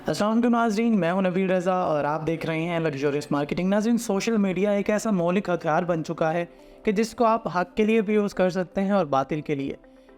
अस्सलाम वालेकुम नाज़रीन, मैं हूं नबील रज़ा और आप देख रहे हैं लग्जरियस मार्केटिंग। नाज़रीन, सोशल मीडिया एक ऐसा मौलिक हथियार बन चुका है कि जिसको आप हक के लिए भी यूज़ कर सकते हैं और बातिल के लिए।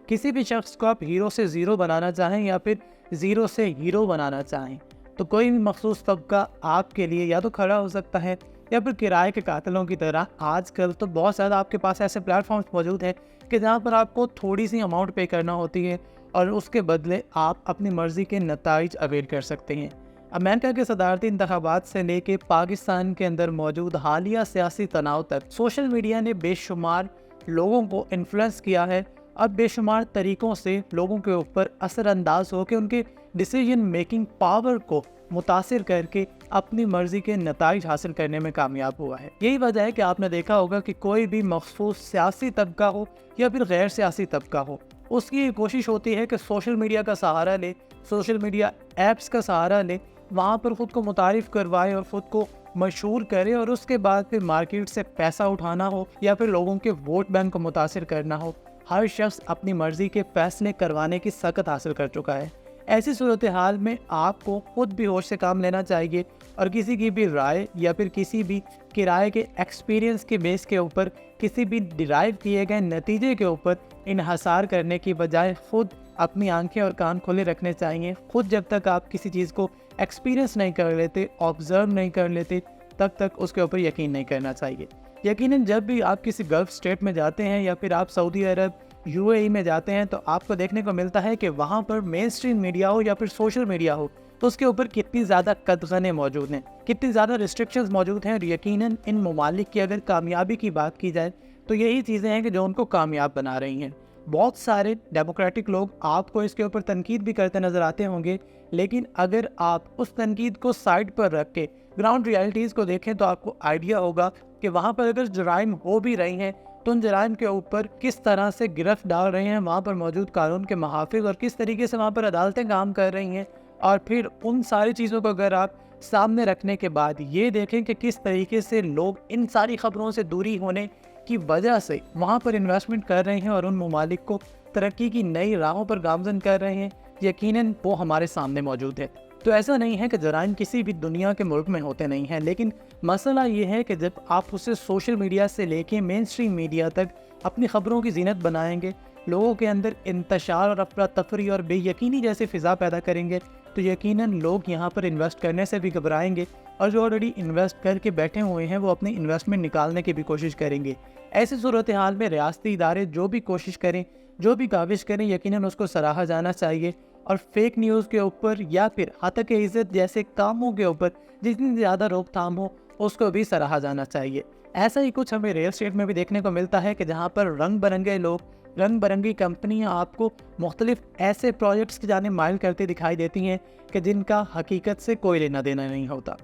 किसी भी शख्स को आप हीरो से ज़ीरो बनाना चाहें या फिर ज़ीरो से हीरो बनाना चाहें, तो कोई भी मखसूस तबका आपके लिए या तो खड़ा हो सकता है या फिर किराए के कातलों की तरह आजकल तो बहुत ज़्यादा आपके पास ऐसे प्लेटफॉर्म्स मौजूद हैं कि जहाँ पर आपको थोड़ी सी अमाउंट पे करना होती है और उसके बदले आप अपनी मर्ज़ी के नताइज अवेल कर सकते हैं। अमेरिका के सदारती इंतखाबात से लेके पाकिस्तान के अंदर मौजूद हालिया सियासी तनाव तक सोशल मीडिया ने बेशुमार लोगों को इन्फ्लुएंस किया है और बेशुमार तरीक़ों से लोगों के ऊपर असरअंदाज हो के उनके डिसीजन मेकिंग पावर को मुतासिर करके अपनी मर्ज़ी के नताइज हासिल करने में कामयाब हुआ है। यही वजह है कि आपने देखा होगा कि कोई भी मखसूस सियासी तबका हो या फिर गैर सियासी तबका हो, उसकी ये कोशिश होती है कि सोशल मीडिया का सहारा ले, सोशल मीडिया ऐप्स का सहारा ले, वहाँ पर ख़ुद को मुतारिफ़ करवाए और ख़ुद को मशहूर करे और उसके बाद फिर मार्केट से पैसा उठाना हो या फिर लोगों के वोट बैंक को मुतासिर करना हो। हर शख्स अपनी मर्ज़ी के फ़ैसले करवाने की सकत हासिल कर चुका है। ऐसी सूरत हाल में आपको खुद भी होश से काम लेना चाहिए और किसी की भी राय या फिर किसी भी किराए के एक्सपीरियंस के बेस के ऊपर किसी भी डिराइव किए गए नतीजे के ऊपर इन्हसार करने की बजाय ख़ुद अपनी आंखें और कान खोले रखने चाहिए। ख़ुद जब तक आप किसी चीज़ को एक्सपीरियंस नहीं कर लेते, ऑब्ज़र्व नहीं कर लेते, तब तक उसके ऊपर यकीन नहीं करना चाहिए। यकीनन जब भी आप किसी गल्फ़ स्टेट में जाते हैं या फिर आप सऊदी अरब यूएई में जाते हैं तो आपको देखने को मिलता है कि वहाँ पर मेन स्ट्रीम मीडिया हो या फिर सोशल मीडिया हो तो उसके ऊपर कितनी ज़्यादा कदगने मौजूद हैं, कितनी ज़्यादा रिस्ट्रिक्शंस मौजूद हैं। और यकीनन इन ममालिक की अगर कामयाबी की बात की जाए तो यही चीज़ें हैं कि जो उनको कामयाब बना रही हैं। बहुत सारे डेमोक्रेटिक लोग आपको इसके ऊपर तनकीद भी करते नज़र आते होंगे, लेकिन अगर आप उस तनकीद को साइड पर रख के ग्राउंड रियलिटीज़ को देखें तो आपको आइडिया होगा कि वहाँ पर अगर जराइम हो भी रही हैं तो उन जराइम के ऊपर किस तरह से गिरफ्त डाल रहे हैं वहाँ पर मौजूद कानून के मुहाफ़िज़ और किस तरीके से वहाँ पर अदालतें काम कर रही हैं। और फिर उन सारी चीज़ों को अगर आप सामने रखने के बाद ये देखें कि किस तरीके से लोग इन सारी ख़बरों से दूरी होने की वजह से वहाँ पर इन्वेस्टमेंट कर रहे हैं और उन ममालिक को तरक्की की नई राहों पर गामज़न कर रहे हैं, यकीनन वो हमारे सामने मौजूद है। तो ऐसा नहीं है कि जराइम किसी भी दुनिया के मुल्क में होते नहीं हैं, लेकिन मसला ये है कि जब आप उसे सोशल मीडिया से लेके मेन स्ट्रीम मीडिया तक अपनी ख़बरों की ज़ीनत बनाएंगे, लोगों के अंदर इंतशार और अफरा तफरी और बेयकीनी जैसी फ़िज़ा पैदा करेंगे, तो यकीनन लोग यहाँ पर इन्वेस्ट करने से भी घबराएंगे और जो ऑलरेडी इन्वेस्ट करके बैठे हुए हैं वो अपनी इन्वेस्टमेंट निकालने की भी कोशिश करेंगे। ऐसी सूरत हाल में रियासती इदारे जो भी कोशिश करें, जो भी काविश करें, यकीनन उसको सराहा जाना चाहिए और फेक न्यूज़ के ऊपर या फिर हतक इज़्ज़त जैसे कामों के ऊपर जितनी ज़्यादा रोकथाम हो उसको भी सराहा जाना चाहिए। ऐसा ही कुछ हमें रियल एस्टेट में भी देखने को मिलता है कि जहाँ पर रंग बिरंगे लोग, रंग बिरंगी कंपनियाँ आपको मुख्तलिफ ऐसे प्रोजेक्ट्स की जाने माइल करती दिखाई देती हैं कि जिनका हकीकत से कोई लेना देना नहीं होता।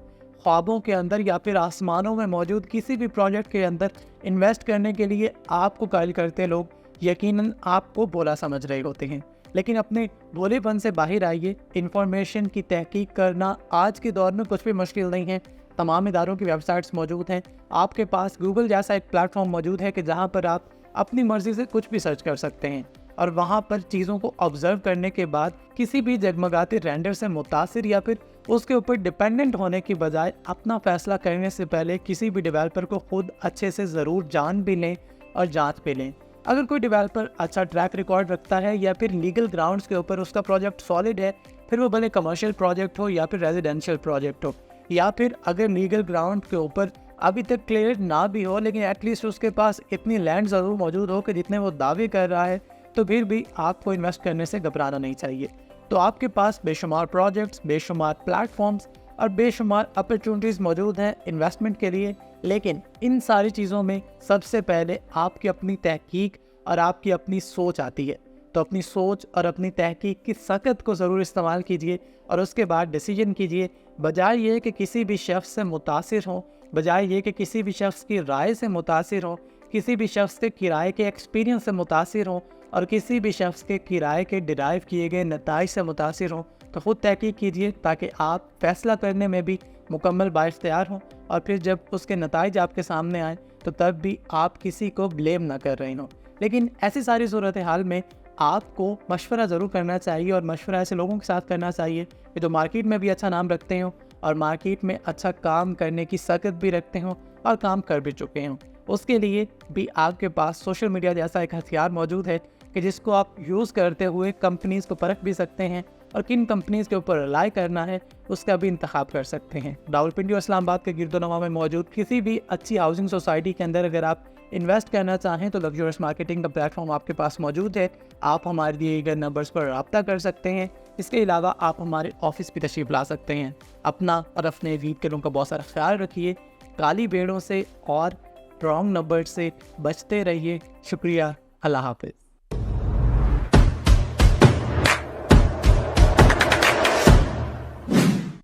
ख्वाबों के अंदर या फिर आसमानों में मौजूद किसी भी प्रोजेक्ट के अंदर इन्वेस्ट करने के लिए आपको कायल करते लोग यकीनन आपको भोला समझ रहे होते हैं, लेकिन अपने भोलेपन से बाहर आइए। इंफॉर्मेशन की तहकीक करना आज के दौर में कुछ भी मुश्किल नहीं है। तमाम इदारों की वेबसाइट्स मौजूद हैं, आपके पास गूगल जैसा एक प्लेटफॉर्म मौजूद है कि जहां पर आप अपनी मर्ज़ी से कुछ भी सर्च कर सकते हैं और वहां पर चीज़ों को ऑब्ज़र्व करने के बाद किसी भी जगमगाते रेंडर से मुतासिर या फिर उसके ऊपर डिपेंडेंट होने की बजाय अपना फ़ैसला करने से पहले किसी भी डेवलपर को खुद अच्छे से ज़रूर जान भी लें और जांच भी लें। अगर कोई डेवलपर अच्छा ट्रैक रिकॉर्ड रखता है या फिर लीगल ग्राउंड्स के ऊपर उसका प्रोजेक्ट सॉलिड है, फिर वो भले कमर्शियल प्रोजेक्ट हो या फिर रेजिडेंशियल प्रोजेक्ट हो, या फिर अगर लीगल ग्राउंड के ऊपर अभी तक क्लियर ना भी हो लेकिन एटलीस्ट उसके पास इतनी लैंड ज़रूर मौजूद हो कि जितने वो दावे कर रहा है, तो फिर भी आपको इन्वेस्ट करने से घबराना नहीं चाहिए। तो आपके पास बेशुमार प्रोजेक्ट्स, बेशुमार प्लेटफॉर्म्स और बेशुमार अपॉर्चुनिटीज़ मौजूद हैं इन्वेस्टमेंट के लिए, लेकिन इन सारी चीज़ों में सबसे पहले आपकी अपनी तहकीक और आपकी अपनी सोच आती है। तो अपनी सोच और अपनी तहकीक की सकत को ज़रूर इस्तेमाल कीजिए और उसके बाद डिसीजन कीजिए, बजाय ये कि किसी भी शख्स से मुतासिर हों, बजाय ये कि किसी भी शख्स की राय से मुतासिर हों, किसी भी शख्स के किराए के एक्सपीरियंस से मुतासिर हों और किसी भी शख्स के किराए के डिराइव किए गए नताइज से मुतासिर हों। तो ख़ुद तहकीक कीजिए ताकि आप फ़ैसला करने में भी मुकम्मल बाइख्तियार हों और फिर जब उसके नताइज आपके सामने आएँ तो तब भी आप किसी को ब्लेम ना कर रहे हों। लेकिन ऐसी सारी सूरत हाल में آپ کو مشورہ ضرور کرنا چاہیے، اور مشورہ ایسے لوگوں کے ساتھ کرنا چاہیے کہ جو مارکیٹ میں بھی اچھا نام رکھتے ہوں اور مارکیٹ میں اچھا کام کرنے کی سکت بھی رکھتے ہوں اور کام کر بھی چکے ہوں۔ اس کے لیے بھی آپ کے پاس سوشل میڈیا جیسا ایک ہتھیار موجود ہے کہ جس کو آپ یوز کرتے ہوئے کمپنیز کو پرکھ بھی سکتے ہیں اور کن کمپنیز کے اوپر رلائی کرنا ہے اس کا بھی انتخاب کر سکتے ہیں۔ راولپنڈی اور اسلام آباد کے گرد و نواح میں موجود کسی بھی اچھی ہاؤسنگ سوسائٹی کے اندر اگر آپ انویسٹ کرنا چاہیں تو لگژریس مارکیٹنگ کا پلیٹ فارم آپ کے پاس موجود ہے۔ آپ ہمارے دیے گئے نمبرز پر رابطہ کر سکتے ہیں۔ اس کے علاوہ آپ ہمارے آفس بھی تشریف لا سکتے ہیں۔ اپنا اور اپنے ریٹ کے لوگوں کا بہت سارا خیال رکھیے، کالی بھیڑوں سے اور رانگ نمبر سے بچتے رہیے۔ شکریہ، اللہ حافظ۔